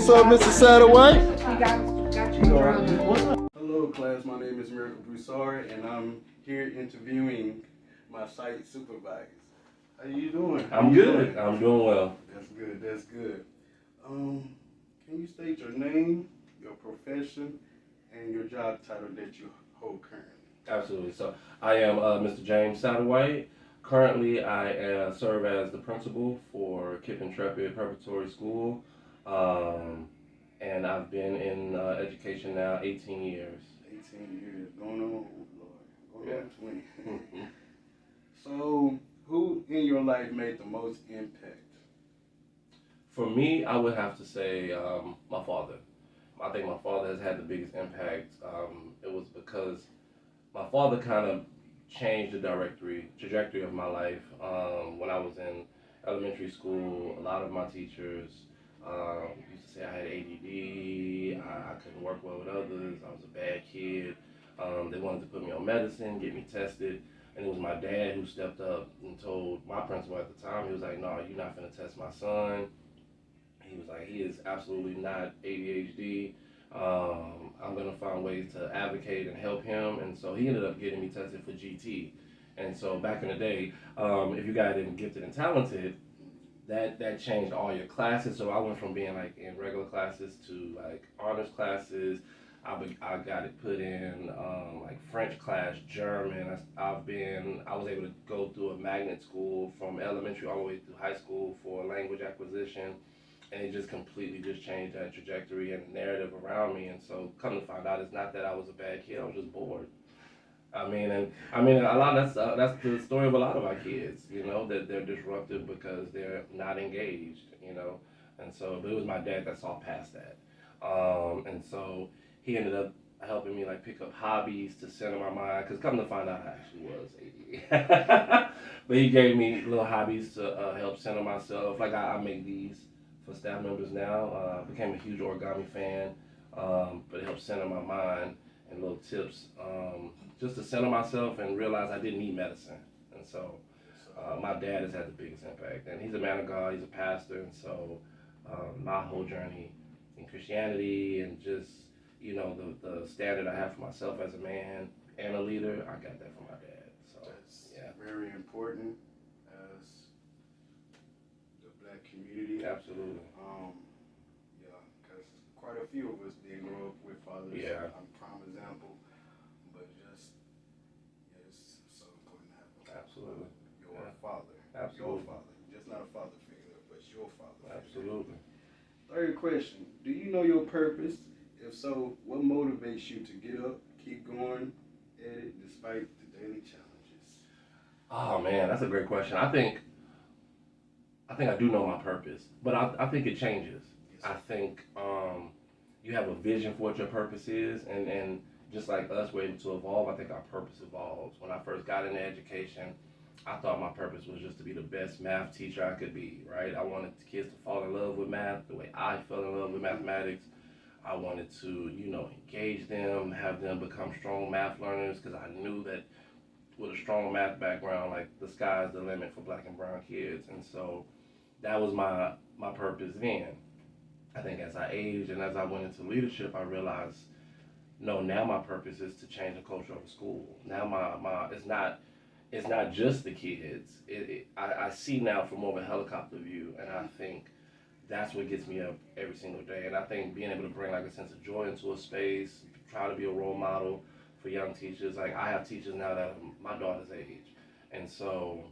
What's up, Mr. Sattiewhite? Hello, class. My name is Miracle Broussard, and I'm here interviewing my site supervisors. How you doing? I'm good. I'm doing well. That's good. That's good. Can you state your name, your profession, and your job title that you hold currently? Absolutely. So I am Mr. James Sattiewhite. Currently, I serve as the principal for Kip Intrepid Preparatory School, and I've been in education now 18 years. 18 years. Going on, Lord. Going on 20. So, who in your life made the most impact? For me, I would have to say my father. I think my father has had the biggest impact. It was because my father kind of changed the trajectory of my life. When I was in elementary school, a lot of my teachers used to say I had ADD, I couldn't work well with others, I was a bad kid. They wanted to put me on medicine, get me tested, and it was my dad who stepped up and told my principal at the time, he was like, no, you're not going to test my son. He was like, he is absolutely not ADHD. I'm going to find ways to advocate and help him. And so he ended up getting me tested for GT. And so back in the day, if you got in gifted and talented, that changed all your classes. So I went from being like in regular classes to like honors classes. I got it put in like French class, German. I was able to go through a magnet school from elementary all the way through high school for language acquisition. And it just completely just changed that trajectory and the narrative around me. And so, come to find out, it's not that I was a bad kid; I was just bored. I mean, a lot. That's the story of a lot of our kids. You know, that they're disruptive because they're not engaged. You know, and so, but it was my dad that saw past that. And so he ended up helping me like pick up hobbies to center my mind. Because come to find out, I actually was ADD. But he gave me little hobbies to help center myself. Like I make these for staff members now. Became a huge origami fan, but it helped center my mind and little tips just to center myself and realize I didn't need medicine. And so my dad has had the biggest impact. And he's a man of God, he's a pastor, and so my whole journey in Christianity and just, you know, the standard I have for myself as a man and a leader, I got that from my dad. So that's very important as the black community. Absolutely. Yeah, because quite a few of us didn't grow up with fathers. Yeah. I'm a prime example, but just it's so important to have Absolutely. your father. Absolutely. Your father, just not a father figure, but your father. Absolutely. Third question: do you know your purpose? If so, what motivates you to get up, keep going at it despite the daily challenges? Oh man, that's a great question. I think I do know my purpose, but I think it changes. Yes. I think you have a vision for what your purpose is, and just like us, we're able to evolve. I think our purpose evolves. When I first got into education, I thought my purpose was just to be the best math teacher I could be, right? I wanted kids to fall in love with math the way I fell in love with mathematics. I wanted to, you know, engage them, have them become strong math learners, because I knew that with a strong math background, like the sky's the limit for black and brown kids. And so that was my purpose then. I think as I aged and as I went into leadership, I realized, no, now my purpose is to change the culture of the school. Now my it's not just the kids. I see now from more of a helicopter view, and I think that's what gets me up every single day. And I think being able to bring like a sense of joy into a space, try to be a role model for young teachers. Like I have teachers now that are my daughter's age, and so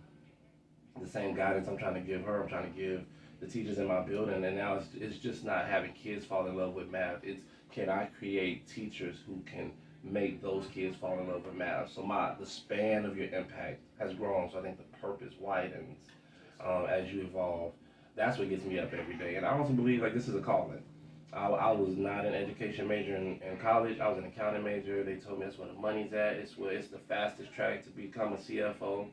the same guidance I'm trying to give her, I'm trying to give the teachers in my building. And now it's just not having kids fall in love with math. It's can I create teachers who can make those kids fall in love with math. So the span of your impact has grown. So I think the purpose widens as you evolve. That's what gets me up every day. And I also believe like this is a calling. I was not an education major in college. I was an accounting major. They told me that's where the money's at. It's the fastest track to become a CFO.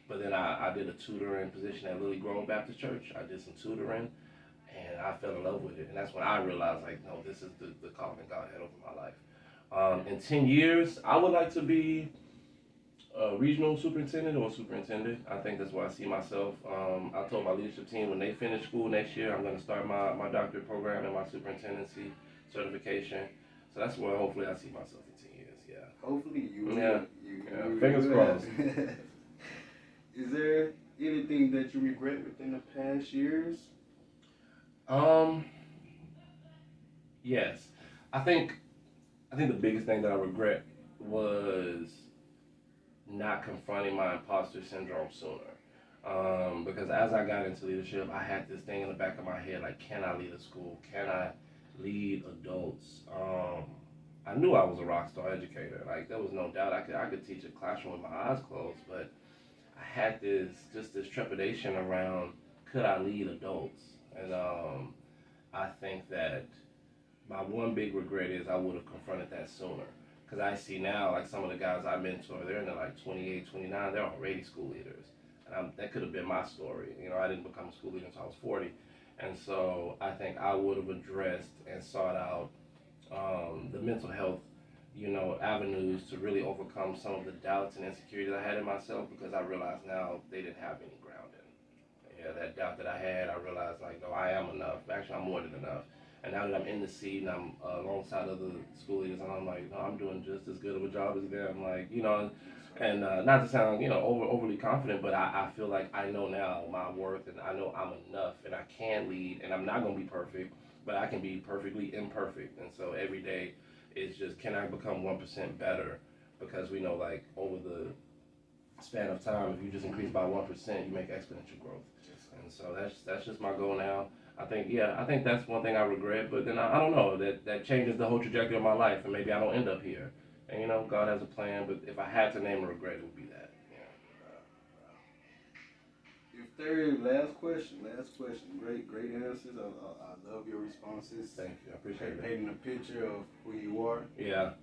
But then I did a tutoring position at Lily Grove Baptist Church. I did some tutoring, and I fell in love with it. And that's when I realized, like, no, this is the calling God had over my life. In 10 years, I would like to be regional superintendent or superintendent. I think that's where I see myself. I told my leadership team when they finish school next year, I'm going to start my doctorate program and my superintendency certification. So that's where hopefully I see myself in 10 years. Yeah. Hopefully you will. Yeah. You Fingers will. crossed. Is there anything that you regret within the past years? Um. Yes. I think the biggest thing that I regret was not confronting my imposter syndrome sooner. Because as I got into leadership, I had this thing in the back of my head like, can I lead a school? Can I lead adults? I knew I was a rock star educator. Like there was no doubt I could teach a classroom with my eyes closed, but I had this trepidation around could I lead adults? And I think that my one big regret is I would have confronted that sooner. Because I see now, like some of the guys I mentor, they're in their like 28, 29, they're already school leaders. And that could have been my story. You know, I didn't become a school leader until I was 40. And so I think I would have addressed and sought out the mental health, avenues to really overcome some of the doubts and insecurities I had in myself because I realized now they didn't have any grounding. Yeah, that doubt that I had, I realized like, no, I am enough. Actually, I'm more than enough. And now that I'm in the seat and I'm alongside other school leaders, and I'm like, no, I'm doing just as good of a job as them. Like, and not to sound, overly confident, but I feel like I know now my worth and I know I'm enough and I can lead and I'm not going to be perfect, but I can be perfectly imperfect. And so every day is just, can I become 1% better? Because we know like over the span of time, if you just increase by 1%, you make exponential growth. And so that's just my goal now. I think that's one thing I regret, but then I don't know, that changes the whole trajectory of my life, and maybe I don't end up here. And God has a plan, but if I had to name a regret, it would be that. If there is last question, great answers. I love your responses. Thank you, I appreciate it. Painting a picture of who you are. Yeah.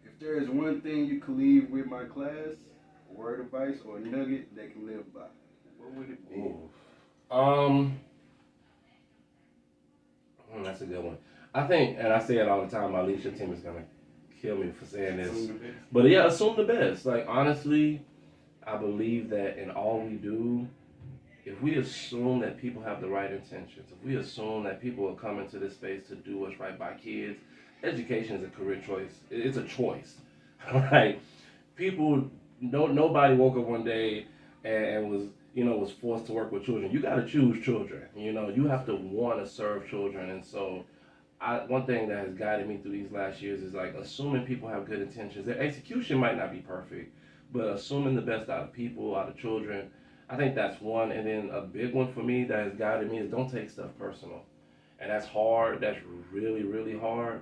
If there is one thing you could leave with my class, a word of advice or a nugget they can live by, what would it be? Ooh. That's a good one. I think, and I say it all the time, my leadership team is gonna kill me for saying this, but yeah, assume the best. Like honestly, I believe that in all we do, if we assume that people have the right intentions, if we assume that people are coming to this space to do what's right by kids, education is a career choice. It's a choice, right? People, nobody woke up one day and was forced to work with children. You got to choose children. You have to want to serve children, and so one thing that has guided me through these last years is like assuming people have good intentions. Their execution might not be perfect, but assuming the best out of people, out of children, I think that's one. And then a big one for me that has guided me is don't take stuff personal. And that's hard. That's really, really hard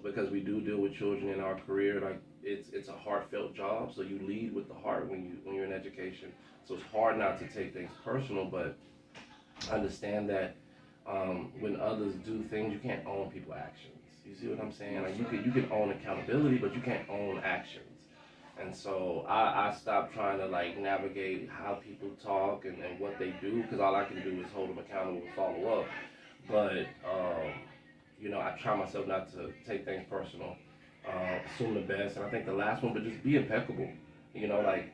because we do deal with children in our career. Like it's a heartfelt job. So you lead with the heart when you're in education. So it's hard not to take things personal, but understand that when others do things, you can't own people's actions. You see what I'm saying? Like you can own accountability, but you can't own actions. And so I stopped trying to like navigate how people talk and what they do because all I can do is hold them accountable and follow up. But I try myself not to take things personal, assume the best, and I think the last one, but just be impeccable. Like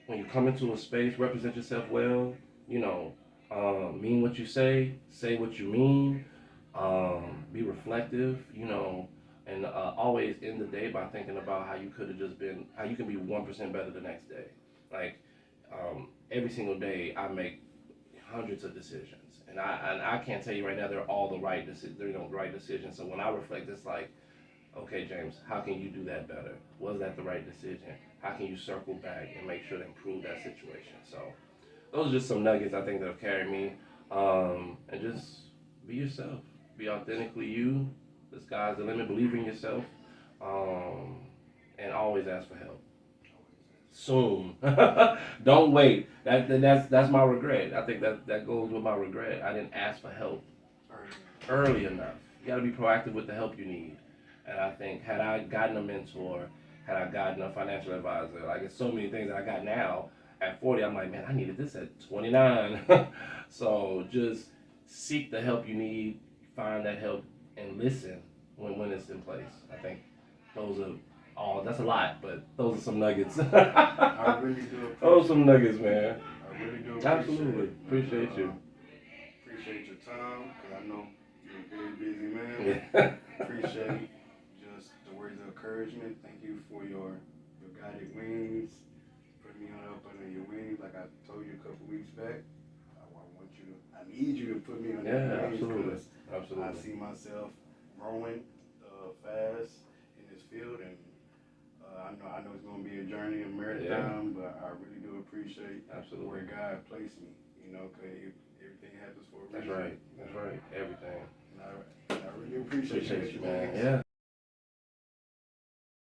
when you come into a space, represent yourself well. Mean what you say what you mean, be reflective. And always end the day by thinking about how you could have just been, how you can be 1% better the next day. Like every single day, I make hundreds of decisions, and I can't tell you right now they're all the right decisions. So when I reflect, it's like, okay, James, how can you do that better? Was that the right decision? How can you circle back and make sure to improve that situation? So those are just some nuggets I think that have carried me, and just be yourself, be authentically you. The sky's the limit. Believe in yourself, and always ask for help. Soon. Don't wait. That's my regret. I think that goes with my regret. I didn't ask for help early enough. You got to be proactive with the help you need. And I think had I gotten a mentor, had I gotten a financial advisor, like it's so many things that I got now. At 40, I'm like, man, I needed this at 29. So just seek the help you need, find that help, and listen when it's in place. I think those are Oh, that's a lot, but those are some nuggets. I really do appreciate Those are some nuggets, man. I really do Absolutely. it. Appreciate you. Appreciate your time, because I know you're a very busy man. Yeah. Appreciate just the words of encouragement. Thank you for your guided wings. Put me on up under your wings, like I told you a couple weeks back. I need you to put me under your wings, Absolutely. because Absolutely. I see myself growing fast in this field, and I know it's going to be a journey, a marathon, but I really do appreciate where God placed me. Because everything happens for a reason. That's right. That's right. Everything. And I really appreciate Appreciate you, man. man. Yeah.